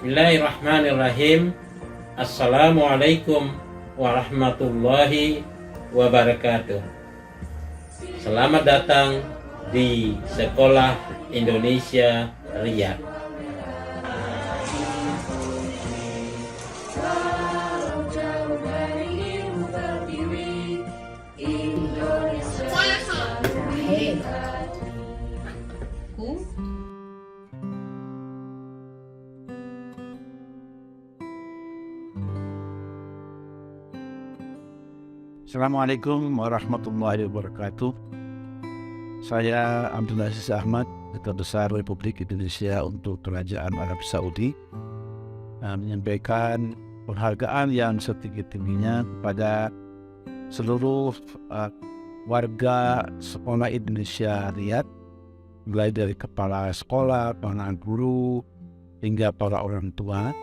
Bismillahirrahmanirrahim. Assalamualaikum warahmatullahi wabarakatuh. Selamat datang di Sekolah Indonesia Riyadh. Assalamualaikum warahmatullahi wabarakatuh. Saya Abdul Aziz Ahmad, Duta Besar Republik Indonesia untuk Kerajaan Arab Saudi, menyampaikan penghargaan yang setinggi-tingginya kepada seluruh warga Sekolah Indonesia Riyadh, mulai dari kepala sekolah, para guru, hingga para orang tua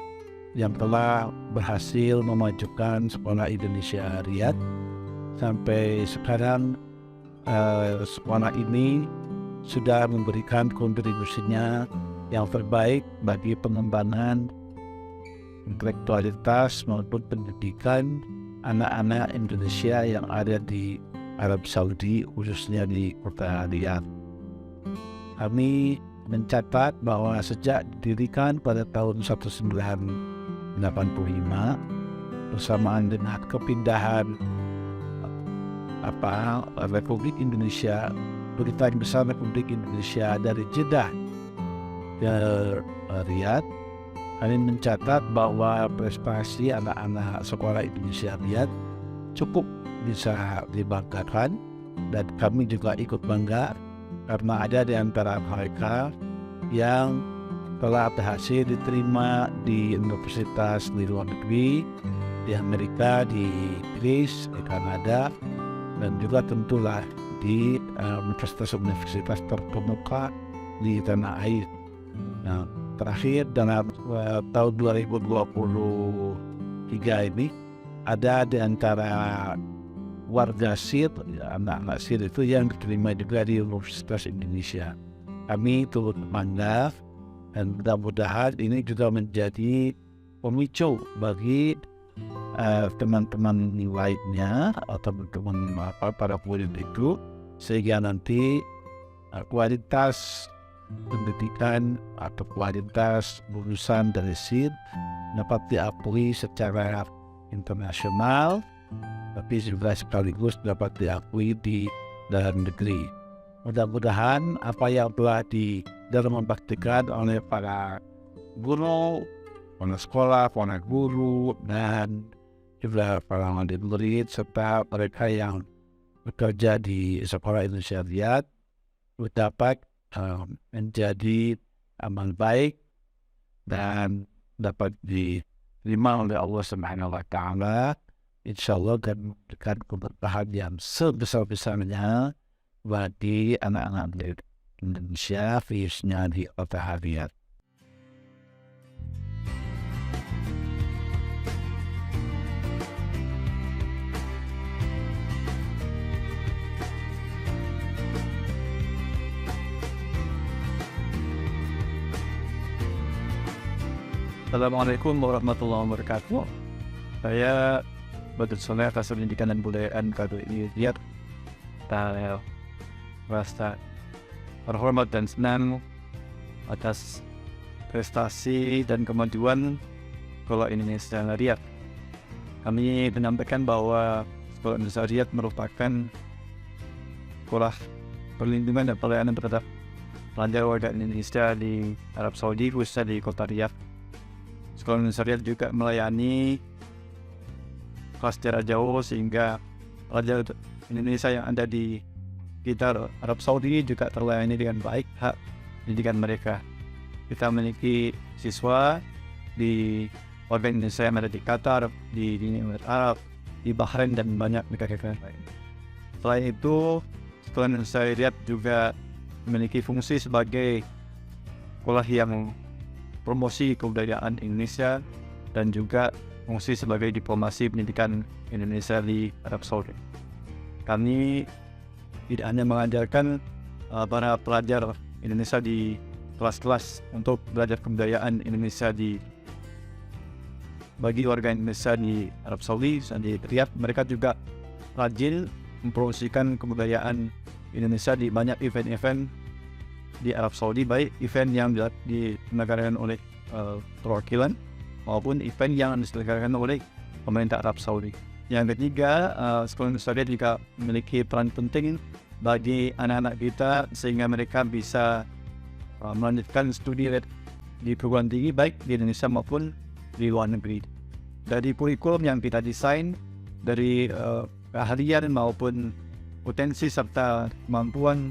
yang telah berhasil memajukan Sekolah Indonesia Riyadh. Sampai sekarang sekolah ini sudah memberikan kontribusinya yang terbaik bagi pengembangan intelektualitas maupun pendidikan anak-anak Indonesia yang ada di Arab Saudi, khususnya di kota Riyadh. Kami mencatat bahwa sejak didirikan pada tahun 1985 bersamaan dengan kepindahan Republik Indonesia, Kedutaan Besar Republik Indonesia dari Jeddah ke Riyadh, kami mencatat bahwa prestasi anak-anak Sekolah Indonesia Riyadh cukup bisa dibanggakan, dan kami juga ikut bangga karena ada di antara mereka yang telah berhasil diterima di universitas di luar negeri, di Amerika, di Inggris, di Kanada, dan juga tentulah di universitas-universitas terkemuka di tanah air. Nah, terakhir dalam tahun 2023 ini ada di antara warga SIR, anak-anak SIR itu yang diterima juga di Universitas Indonesia. Kami turut bangga, dan mudah-mudahan ini juga menjadi pemicu bagi teman-teman lainnya atau teman-teman para murid itu, sehingga nanti kualitas pendidikan atau kualitas lulusan dari SIR dapat diakui secara internasional, tapi juga sekaligus dapat diakui di dalam negeri. Mudah-mudahan apa yang telah dibaktikan oleh para guru, para sekolah, para guru, dan juga para murid serta mereka yang bekerja di Sekolah Indonesia Riyadh dapat menjadi amal baik dan dapat diterima oleh Allah Subhanahu wa Ta'ala, insyaallah, dan memberikan keberkahan yang sebesar-besarnya bagi anak-anak Indonesia, khususnya di kota Riyadh. Assalamualaikum warahmatullahi wabarakatuh. Saya Badrul Soleh, Kasar Pendidikan dan Kebudayaan KBRI Riyadh. Saya merasa terhormat dan senang atas prestasi dan kemajuan Sekolah Indonesia Riyadh. Kami menyampaikan bahwa Sekolah Indonesia Riyadh merupakan sekolah perlindungan dan pelayanan terhadap pelajar warga Indonesia di Arab Saudi, khususnya di kota Riyadh. Sekolah Indonesia Riyadh juga melayani kelas jarak jauh, sehingga pelajar Indonesia yang ada di sekitar Arab Saudi juga terlayani dengan baik hak pendidikan mereka. Kita memiliki siswa di warga Indonesia yang ada di Qatar, di Uni Emirat Arab, di Bahrain, dan banyak negara lain. Selain itu, Sekolah Indonesia Riyadh juga memiliki fungsi sebagai sekolah yang promosi kebudayaan Indonesia dan juga fungsi sebagai diplomasi pendidikan Indonesia di Arab Saudi. Kami tidak hanya mengajarkan para pelajar Indonesia di kelas-kelas untuk belajar kebudayaan Indonesia di bagi warga Indonesia di Arab Saudi dan di Riyadh, mereka juga rajin mempromosikan kebudayaan Indonesia di banyak event-event di Arab Saudi, baik event yang diselenggarakan oleh perwakilan maupun event yang diselenggarakan oleh pemerintah Arab Saudi. Yang ketiga, sekolah Indonesia Riyadh juga memiliki peran penting bagi anak-anak kita sehingga mereka bisa melanjutkan studi di perguruan tinggi baik di Indonesia maupun di luar negeri. Dari kurikulum yang kita desain, dari keahlian maupun potensi serta kemampuan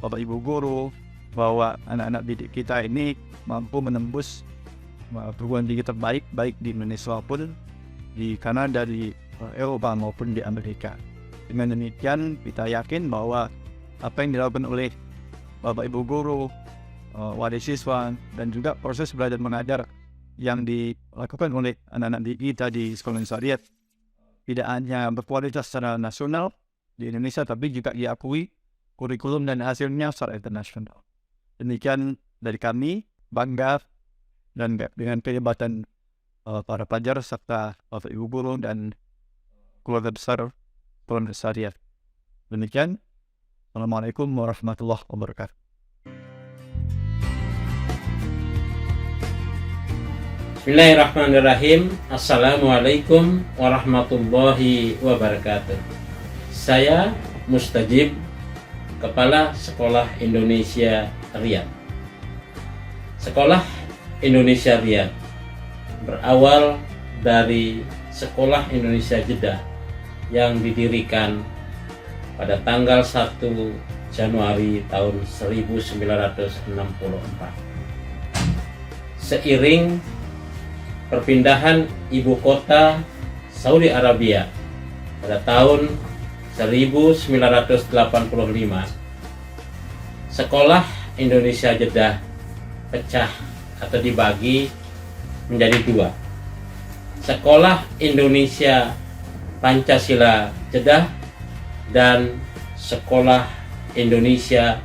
Bapak Ibu guru, bahwa anak-anak didik kita ini mampu menembus perguruan tinggi terbaik baik di Indonesia maupun di Kanada, di Eropa maupun di Amerika. Dengan demikian kita yakin bahwa apa yang dilakukan oleh Bapak Ibu guru, wadah siswa, dan juga proses belajar mengajar yang dilakukan oleh anak-anak didik kita di Sekolah Indonesia Riyadh tidak hanya berkualitas secara nasional di Indonesia, tapi juga diakui kurikulum dan hasilnya secara internasional. Demikian dari kami, bangga dan dengan kehebatan para pelajar serta Bapak Ibu guru dan keluarga besar Sekolah Indonesia Riyadh. Demikian, Assalamualaikum warahmatullahi wabarakatuh. Bismillahirrahmanirrahim. Assalamualaikum warahmatullahi wabarakatuh. Saya Mustajib, Kepala Sekolah Indonesia Riyadh. Sekolah Indonesia Riyadh berawal dari Sekolah Indonesia Jeddah yang didirikan pada tanggal 1 Januari tahun 1964. Seiring perpindahan ibu kota Saudi Arabia pada tahun 1985, Sekolah Indonesia Jeddah pecah atau dibagi menjadi dua. Sekolah Indonesia Pancasila Jeddah dan Sekolah Indonesia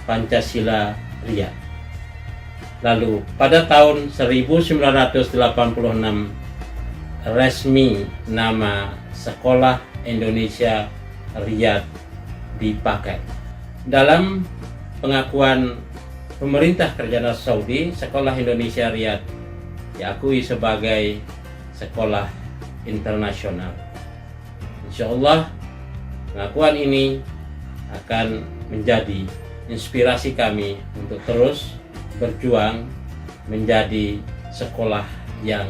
Pancasila Riyadh. Lalu pada tahun 1986 resmi nama Sekolah Indonesia Riyadh dipakai. Dalam pengakuan pemerintah kerajaan Saudi, Sekolah Indonesia Riyadh diakui sebagai sekolah internasional. Insya Allah pengakuan ini akan menjadi inspirasi kami untuk terus berjuang menjadi sekolah yang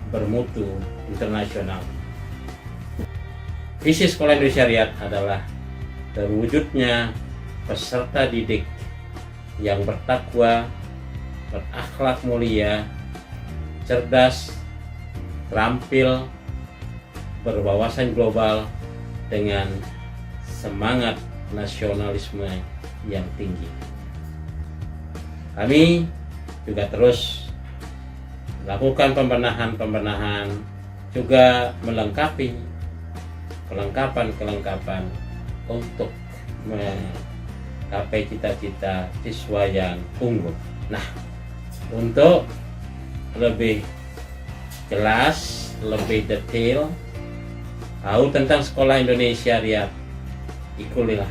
bermutu internasional. Visi Sekolah Indonesia Riyadh adalah terwujudnya peserta didik yang bertakwa, berakhlak mulia, cerdas, terampil, berwawasan global dengan semangat nasionalisme yang tinggi. Kami juga terus melakukan pembenahan, juga melengkapi kelengkapan untuk mencapai cita-cita siswa yang unggul. Nah, untuk lebih jelas, lebih detail tahu tentang Sekolah Indonesia Riyadh, ikutilah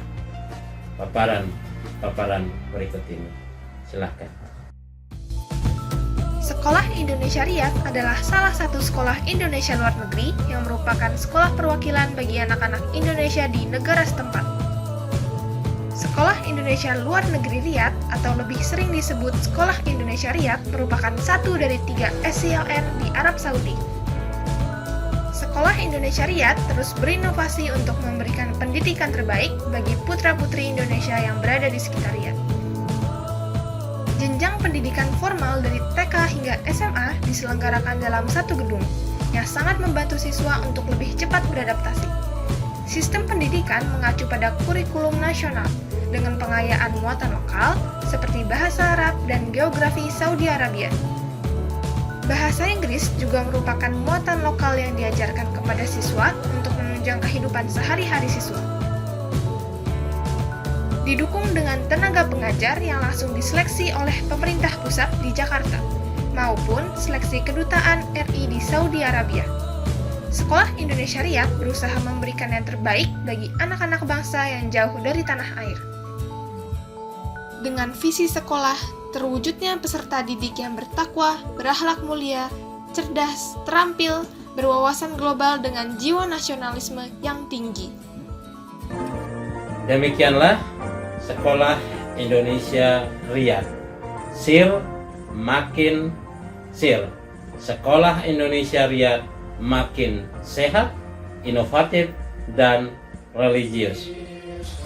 paparan berikut ini. Silahkan. Sekolah Indonesia Riyadh adalah salah satu sekolah Indonesia luar negeri yang merupakan sekolah perwakilan bagi anak-anak Indonesia di negara setempat. Sekolah Indonesia luar negeri Riyadh atau lebih sering disebut Sekolah Indonesia Riyadh merupakan satu dari 3 SCLN di Arab Saudi. Sekolah Indonesia Riyadh terus berinovasi untuk memberikan pendidikan terbaik bagi putra-putri Indonesia yang berada di sekitar Riyadh. Jenjang pendidikan formal dari TK hingga SMA diselenggarakan dalam satu gedung, yang sangat membantu siswa untuk lebih cepat beradaptasi. Sistem pendidikan mengacu pada kurikulum nasional, dengan pengayaan muatan lokal seperti bahasa Arab dan geografi Saudi Arabia. Bahasa Inggris juga merupakan muatan lokal yang diajarkan kepada siswa untuk menunjang kehidupan sehari-hari siswa. Didukung dengan tenaga pengajar yang langsung diseleksi oleh pemerintah pusat di Jakarta, maupun seleksi kedutaan RI di Saudi Arabia. Sekolah Indonesia Riyadh berusaha memberikan yang terbaik bagi anak-anak bangsa yang jauh dari tanah air. Dengan visi sekolah, terwujudnya peserta didik yang bertakwa, berakhlak mulia, cerdas, terampil, berwawasan global dengan jiwa nasionalisme yang tinggi. Demikianlah Sekolah Indonesia Riyadh. Sir makin sir. Sekolah Indonesia Riyadh makin sehat, inovatif, dan religius.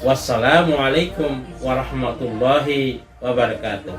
Wassalamualaikum warahmatullahi wabarakatuh.